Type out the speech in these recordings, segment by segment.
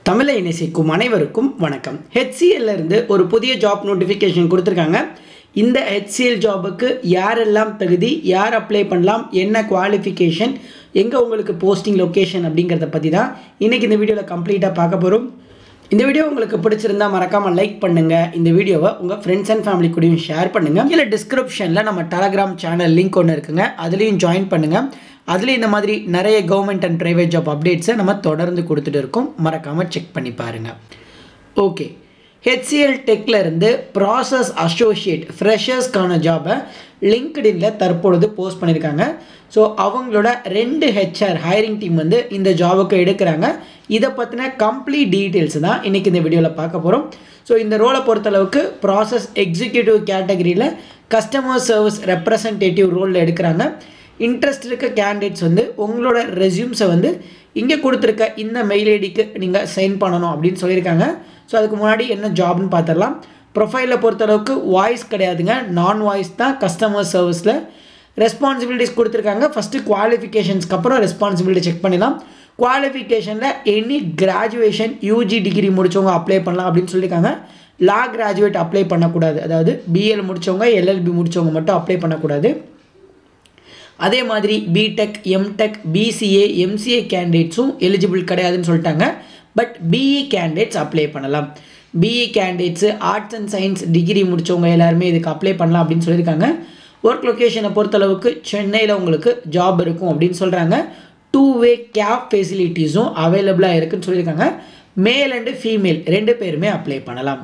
தமிழை நேசிக்கும் அனைவருக்கும் வணக்கம். HCL இருந்து ஒரு புதிய ஜாப் நோட்டிஃபிகேஷன் கொடுத்துருக்காங்க. இந்த HCL ஜாபுக்கு யாரெல்லாம் தகுதி, யார் அப்ளை பண்ணலாம், என்ன குவாலிஃபிகேஷன், எங்கே உங்களுக்கு போஸ்டிங் லொக்கேஷன் அப்படிங்கிறத பற்றி தான் இன்றைக்கி இந்த வீடியோவில் கம்ப்ளீட்டாக பார்க்க போகிறோம். இந்த வீடியோ உங்களுக்கு பிடிச்சிருந்தால் மறக்காமல் லைக் பண்ணுங்கள். இந்த வீடியோவை உங்கள் ஃப்ரெண்ட்ஸ் அண்ட் ஃபேமிலி கூடயும் ஷேர் பண்ணுங்கள். இல்லை டிஸ்கிரிப்ஷனில் நம்ம டெலகிராம் சேனல் லிங்க் ஒன்று இருக்குங்க, அதுலேயும் ஜாயின் பண்ணுங்கள். அதுலேயும் இந்த மாதிரி நிறைய கவர்மெண்ட் அண்ட் ப்ரைவேட் ஜாப் அப்டேட்ஸை நம்ம தொடர்ந்து கொடுத்துட்டு இருக்கோம். மறக்காமல் செக் பண்ணி பாருங்கள். ஓகே, HCL டெக்கில் இருந்து ப்ராசஸ் அசோசியேட் ஃப்ரெஷர்ஸ்க்கான ஜாபை லிங்க்டின்ல தற்பொழுது போஸ்ட் பண்ணியிருக்காங்க. ஸோ அவங்களோட 2 HR ஹையரிங் டீம் வந்து இந்த ஜாபுக்கு எடுக்கிறாங்க. இதை பற்றின கம்ப்ளீட் டீட்டெயில்ஸ் தான் இன்றைக்கி இந்த வீடியோவில் பார்க்க போகிறோம். ஸோ இந்த ரோலை பொறுத்தளவுக்கு ப்ராசஸ் எக்ஸிக்யூட்டிவ் கேட்டகரியில் கஸ்டமர் சர்வீஸ் ரெப்ரசன்டேட்டிவ் ரோலில் எடுக்கிறாங்க. இன்ட்ரெஸ்ட் இருக்க கேண்டிடேட்ஸ் வந்து உங்களோட ரெஸ்யூம்ஸை வந்து இங்கே கொடுத்துருக்க இந்த மெயில் ஐடிக்கு நீங்கள் சைன் பண்ணணும் அப்படின்னு சொல்லியிருக்காங்க. ஸோ அதுக்கு முன்னாடி என்ன ஜாப்னு பார்த்துடலாம். ப்ரொஃபைலை பொறுத்தளவுக்கு வாய்ஸ் கிடையாதுங்க, நான் வாய்ஸ் தான் கஸ்டமர் சர்வீஸில். ரெஸ்பான்சிபிலிட்டிஸ் கொடுத்துருக்காங்க. ஃபஸ்ட்டு குவாலிஃபிகேஷன்ஸ்க்கு அப்புறம் ரெஸ்பான்சிபிலிட்டி செக் பண்ணிடலாம். குவாலிஃபிகேஷனில் எனி கிராஜுவேஷன் UG டிகிரி முடித்தவங்க அப்ளை பண்ணலாம் அப்படின்னு சொல்லியிருக்காங்க. லா கிராஜுவேட் அப்ளை பண்ணக்கூடாது, அதாவது BL முடித்தவங்க LLB முடித்தவங்க மட்டும் அப்ளை பண்ணக்கூடாது. அதே மாதிரி BTech, MTech, BCA, MCA கேண்டிடேட்ஸும் எலிஜிபிள் கிடையாதுன்னு சொல்லிட்டாங்க. பட் BE கேண்டிடேட்ஸ் அப்ளை பண்ணலாம். BE candidates arts and science degree முடித்தவங்க எல்லாருமே இதுக்கு அப்ளை பண்ணலாம் அப்படின்னு சொல்லியிருக்காங்க. ஒர்க் லொக்கேஷனை பொறுத்தளவுக்கு சென்னையில் உங்களுக்கு ஜாப் இருக்கும் அப்படின்னு சொல்கிறாங்க. 2-way கேப் ஃபெசிலிட்டிஸும் அவைலபிளாக இருக்குதுன்னு சொல்லியிருக்காங்க. மேல் அண்டு ஃபீமேல் 2 பேருமே அப்ளை பண்ணலாம்.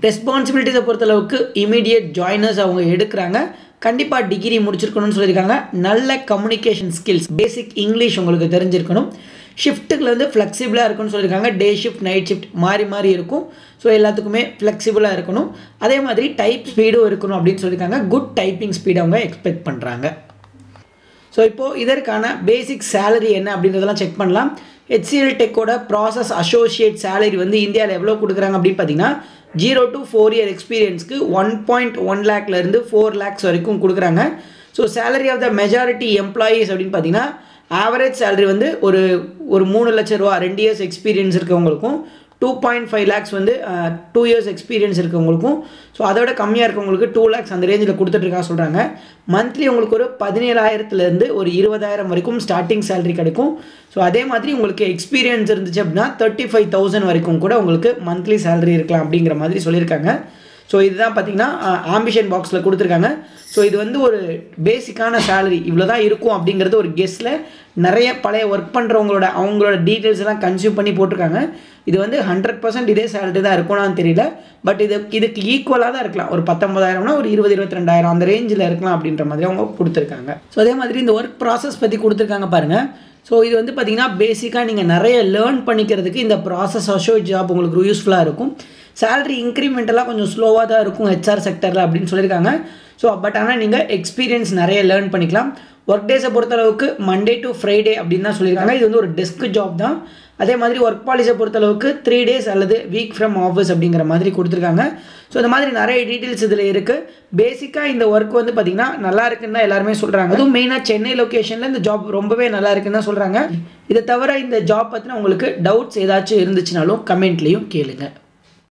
ரெஸ்பான்சிபிலிட்டிஸை பொறுத்தளவுக்கு இமீடியட் ஜாயினர்ஸ் அவங்க எடுக்கிறாங்க. கண்டிப்பாக டிகிரி முடிச்சிருக்கணும்னு சொல்லியிருக்காங்க. நல்ல கம்யூனிகேஷன் ஸ்கில்ஸ், பேசிக் இங்கிலீஷ் உங்களுக்கு தெரிஞ்சிருக்கணும். ஷிஃப்ட்டுக்கு வந்து ஃப்ளெக்சிபிளாக இருக்குன்னு சொல்லியிருக்காங்க. டே ஷிஃப்ட், நைட் ஷிஃப்ட் மாறி மாறி இருக்கும். ஸோ எல்லாத்துக்குமே ஃப்ளெக்சிபிளாக இருக்கணும். அதே மாதிரி டைப் ஸ்பீடும் இருக்கணும் அப்படின்னு சொல்லியிருக்காங்க. குட் டைப்பிங் ஸ்பீட் அவங்க எக்ஸ்பெக்ட் பண்ணுறாங்க. ஸோ இப்போது இதற்கான பேசிக் சேலரி என்ன அப்படின்றதெல்லாம் செக் பண்ணலாம். HCL டெக்கோட ப்ராசஸ் அசோசியேட் சேலரி வந்து இந்தியாவில் எவ்வளோ கொடுக்குறாங்க அப்படின்னு பார்த்தீங்கன்னா 0 to 4 year எக்ஸ்பீரியன்ஸ்க்கு 1.1 lakh-லேருந்து 4 lakhs வரைக்கும் கொடுக்குறாங்க. So salary of the majority employees அப்படின்னு பார்த்தீங்கன்னா ஆவரேஜ் சேலரி வந்து ஒரு 3 லட்ச ரூபா 2 years எக்ஸ்பீரியன்ஸ் இருக்கவங்களுக்கும், 2.5 lakhs வந்து 2 years எக்ஸ்பீரியன்ஸ் இருக்கவங்களுக்கும், ஸோ அதோட கம்மியாக இருக்கவங்களுக்கு 2 lakhs அந்த ரேஞ்சில் கொடுத்துட்ருக்கா சொல்கிறாங்க. மந்த்லி உங்களுக்கு ஒரு 17,000-லேருந்து ஒரு 20,000 வரைக்கும் ஸ்டார்டிங் சேலரி கிடைக்கும். ஸோ அதே மாதிரி உங்களுக்கு எக்ஸ்பீரியன்ஸ் இருந்துச்சு அப்படின்னா 35,000 வரைக்கும் கூட உங்களுக்கு மந்த்லி சேலரி இருக்கலாம் அப்படிங்கிற மாதிரி சொல்லியிருக்காங்க. ஸோ இதுதான் பார்த்தீங்கன்னா ஆம்பிஷன் பாக்ஸில் கொடுத்துருக்காங்க. ஸோ இது வந்து ஒரு பேசிக்கான சேலரி இவ்வளோ தான் இருக்கும் அப்படிங்கிறது ஒரு கெஸ்ஸில் நிறைய பழைய ஒர்க் பண்ணுறவங்களோட அவங்களோட டீட்டெயில்ஸ் எல்லாம் கன்சியூம் பண்ணி போட்டிருக்காங்க. இது வந்து 100% இதே சேலரி தான் இருக்கும்னு தெரியல. பட் இதுக்கு ஈக்குவலாக தான் இருக்கலாம். ஒரு 19,000னா ஒரு 20-22,000 அந்த ரேஞ்சில் இருக்கலாம் அப்படின்ற மாதிரி அவங்க கொடுத்துருக்காங்க. ஸோ அதே மாதிரி இந்த ஒர்க் ப்ராசஸ் பற்றி கொடுத்துருக்காங்க பாருங்கள். ஸோ இது வந்து பார்த்திங்கன்னா பேசிக்காக நீங்கள் நிறைய லேர்ன் பண்ணிக்கிறதுக்கு இந்த ப்ராசஸ் அசோசியேட் ஜாப் உங்களுக்கு யூஸ்ஃபுல்லாக இருக்கும். சேலரி இன்க்ரிமெண்ட்டெல்லாம் கொஞ்சம் ஸ்லோவாக தான் இருக்கும் HR செக்டரில் அப்படின்னு சொல்லியிருக்காங்க. ஸோ பட் ஆனால் நீங்கள் எக்ஸ்பீரியன்ஸ் நிறைய லேர்ன் பண்ணிக்கலாம். ஒர்க் டேஸை பொறுத்தளவுக்கு Monday to Friday அப்படின்னு தான் சொல்லியிருக்காங்க. இது வந்து ஒரு டெஸ்க் ஜாப் தான். அதே மாதிரி ஒர்க் பாலிசியை பொறுத்தளவுக்கு 3 days அல்லது வீக் ஃப்ரம் ஆஃபீஸ் அப்படிங்கிற மாதிரி கொடுத்துருக்காங்க. ஸோ இந்த மாதிரி நிறைய டீட்டெயில்ஸ் இதில் இருக்குது. பேசிக்காக இந்த ஒர்க் வந்து பார்த்திங்கன்னா நல்லா இருக்குன்னு தான் எல்லாருமே சொல்கிறாங்க. அதுவும் மெயினாக சென்னை லொக்கேஷனில் இந்த ஜாப் ரொம்பவே நல்லா இருக்குன்னு தான் சொல்கிறாங்க. இதை தவிர இந்த ஜாப் பற்றின உங்களுக்கு டவுட்ஸ் ஏதாச்சும் இருந்துச்சுனாலும் கமெண்ட்லேயும் கேளுங்க.